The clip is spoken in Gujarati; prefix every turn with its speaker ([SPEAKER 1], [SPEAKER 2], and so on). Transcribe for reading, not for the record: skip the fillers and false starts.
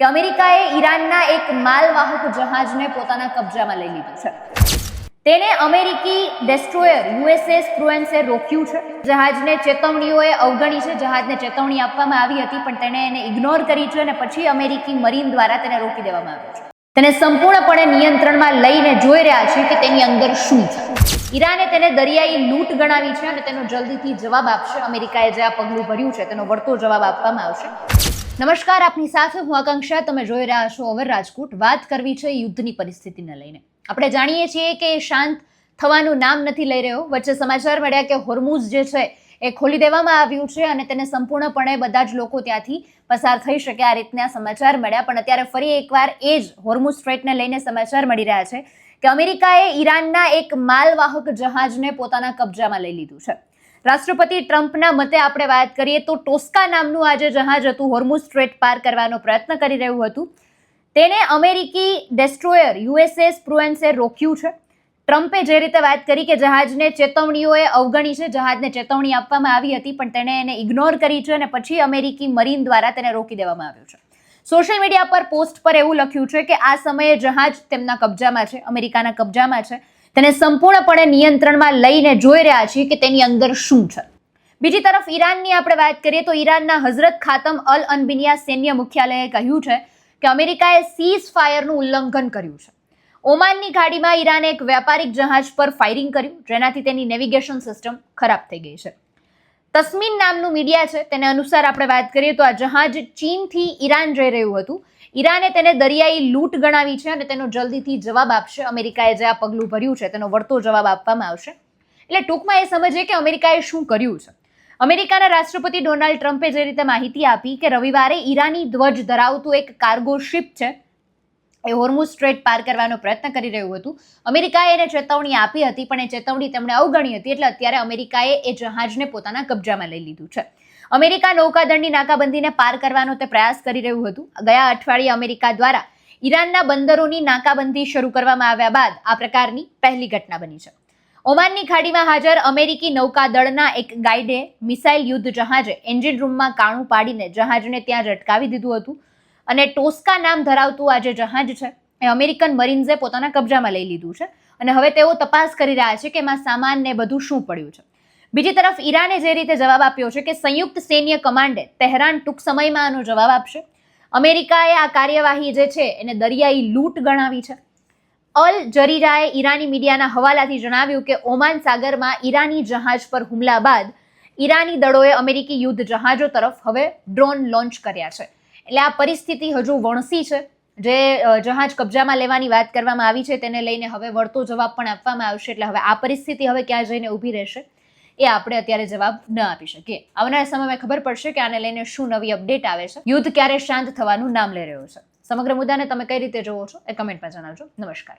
[SPEAKER 1] કે અમેરિકાએ ઈરાનના એક માલવાહક જહાજને પોતાના કબજામાં લઈ લીધું છે. તેને અમેરિકી ડેસ્ટ્રોયર યુએસએસ પ્રુએન્સે રોક્યું છે. જહાજને ચેતવણીઓએ અવગણી છે. જહાજને ચેતવણી આપવામાં આવી હતી પણ તેણે એને ઇગ્નોર કરી છે અને પછી અમેરિકી મરીન દ્વારા તેને રોકી દેવામાં આવ્યો છે. તેને સંપૂર્ણપણે નિયંત્રણમાં લઈને જોઈ રહ્યા છે કે તેની અંદર શું છે. ઈરાને તેને દરિયાઈ લૂંટ ગણાવી છે અને તેનો જલ્દીથી જવાબ આપશે. અમેરિકાએ જે આ પગલું ભર્યું છે તેનો વળતો જવાબ આપવામાં આવશે. નમસ્કાર, આપની સાથે હું આકાંક્ષા. તમે જોઈ રહ્યા છો અવર રાજકોટ. વાત કરવી છે યુદ્ધની પરિસ્થિતિને લઈને. આપણે જાણીએ છીએ કે શાંત થવાનું નામ નથી લઈ રહ્યો. વચ્ચે સમાચાર મળ્યા કે હોર્મુઝ જે છે એ ખોલી દેવામાં આવ્યું છે અને તેને સંપૂર્ણપણે બધા જ લોકો ત્યાંથી પસાર થઈ શકે આ રીતના સમાચાર મળ્યા. પણ અત્યારે ફરી એકવાર એ જ હોર્મુઝ સ્ટ્રેઇટને લઈને સમાચાર મળી રહ્યા છે કે અમેરિકાએ ઈરાનના એક માલવાહક જહાજને પોતાના કબજામાં લઈ લીધું છે. રાષ્ટ્રપતિ ટ્રમ્પના મતે આપણે વાત કરીએ તો ટોસ્કા નામનું આ જે જહાજ હતું હોર્મુઝ સ્ટ્રેઇટ પાર કરવાનો પ્રયત્ન કરી રહ્યું હતું. તેને અમેરિકી ડેસ્ટ્રોયર યુએસએસ પ્રુએન્સે રોક્યું છે. ટ્રમ્પે જે રીતે વાત કરી કે જહાજને ચેતવણીઓએ અવગણી છે, જહાજને ચેતવણી આપવામાં આવી હતી પણ તેણે એને ઇગ્નોર કરી છે અને પછી અમેરિકી મરીન દ્વારા તેને રોકી દેવામાં આવ્યું છે. સોશિયલ મીડિયા પર પોસ્ટ પર એવું લખ્યું છે કે આ સમયે જહાજ તેમના કબજામાં છે, અમેરિકાના કબજામાં છે. તેને સંપૂર્ણપણે નિયંત્રણમાં લઈને જોઈ રહ્યા છીએ કે તેની અંદર શું છે. બીજી તરફ ઈરાનની આપણે વાત કરીએ તો ઈરાનના હઝરત ખાતમ અલ અનબિનિયા સૈન્ય મુખ્યાલયે કહ્યું છે કે અમેરિકાએ સીઝ ફાયરનું ઉલ્લંઘન કર્યું છે. ઓમાનની ખાડીમાં ઈરાને એક વ્યાપારિક જહાજ પર ફાયરિંગ કર્યું જેનાથી તેની નેવિગેશન સિસ્ટમ ખરાબ થઈ ગઈ છે. તસ્મીન નામનું મીડિયા છે તેને અનુસાર આપણે વાત કરીએ તો આ જહાજ ચીનથી ઈરાન જઈ રહ્યું હતું. ઈરાને તેને દરિયાઈ લૂંટ ગણાવી છે અને તેનો જલ્દીથી જવાબ આપશે. અમેરિકાએ જે આ પગલું ભર્યું છે તેનો વળતો જવાબ આપવામાં આવશે. એટલે ટૂંકમાં એ સમજીએ કે અમેરિકાએ શું કર્યું છે. અમેરિકાના રાષ્ટ્રપતિ ડોનાલ્ડ ટ્રમ્પે જે રીતે માહિતી આપી કે રવિવારે ઈરાની ધ્વજ ધરાવતું એક કાર્ગો શિપ છે એ હોર્મુઝ સ્ટ્રેઇટ પાર કરવાનો પ્રયત્ન કરી રહ્યું હતું. અમેરિકાએ એને ચેતવણી આપી હતી પણ એ ચેતવણી તેમણે અવગણી હતી. એટલે અત્યારે અમેરિકાએ એ જહાજને પોતાના કબજામાં લઈ લીધું છે. અમેરિકા નૌકાદળની નાકાબંધીને પાર કરવાનો તે પ્રયાસ કરી રહ્યું હતું. ગયા અઠવાડિયે અમેરિકા દ્વારા ઈરાનના બંદરોની નાકાબંધી શરૂ કરવામાં આવ્યા બાદ આ પ્રકારની પહેલી ઘટના બની છે. ઓમાનની ખાડીમાં હાજર અમેરિકી નૌકાદળના એક ગાઈડે મિસાઇલ યુદ્ધ જહાજે એન્જિન રૂમમાં કાણું પાડીને જહાજને ત્યાં જ અટકાવી દીધું હતું અને ટોસ્કા નામ ધરાવતું આ જે જહાજ છે એ અમેરિકન મરીન્સે પોતાના કબજામાં લઈ લીધું છે અને હવે તેઓ તપાસ કરી રહ્યા છે કે એમાં સામાન ને બધું શું પડ્યું છે. બીજી તરફ ઈરાને જે રીતે જવાબ આપ્યો છે કે સંયુક્ત સૈન્ય કમાન્ડે તહેરાન ટૂંક સમયમાં આનો જવાબ આપશે. અમેરિકાએ આ કાર્યવાહી જે છે એને દરિયાઈ લૂંટ ગણાવી છે. અલ જરીરાએ ઈરાની મીડિયાના હવાલાથી જણાવ્યું કે ઓમાન સાગરમાં ઈરાની જહાજ પર હુમલા બાદ ઈરાની દળોએ અમેરિકી યુદ્ધ જહાજો તરફ હવે ડ્રોન લોન્ચ કર્યા છે. એટલે આ પરિસ્થિતિ હજુ વણસી છે. જે જહાજ કબજામાં લેવાની વાત કરવામાં આવી છે તેને લઈને હવે વળતો જવાબ પણ આપવામાં આવશે. એટલે હવે આ પરિસ્થિતિ હવે ક્યાં જઈને ઊભી રહેશે એ આપણે અત્યારે જવાબ ન આપી શકીએ. આવનારા સમયમાં ખબર પડશે કે આને લઈને શું નવી અપડેટ આવે છે. યુદ્ધ ક્યારે શાંત થવાનું નામ લઈ રહ્યો છે. સમગ્ર મુદ્દાને તમે કઈ રીતે જોવો છો એ કમેન્ટમાં જણાવજો. નમસ્કાર.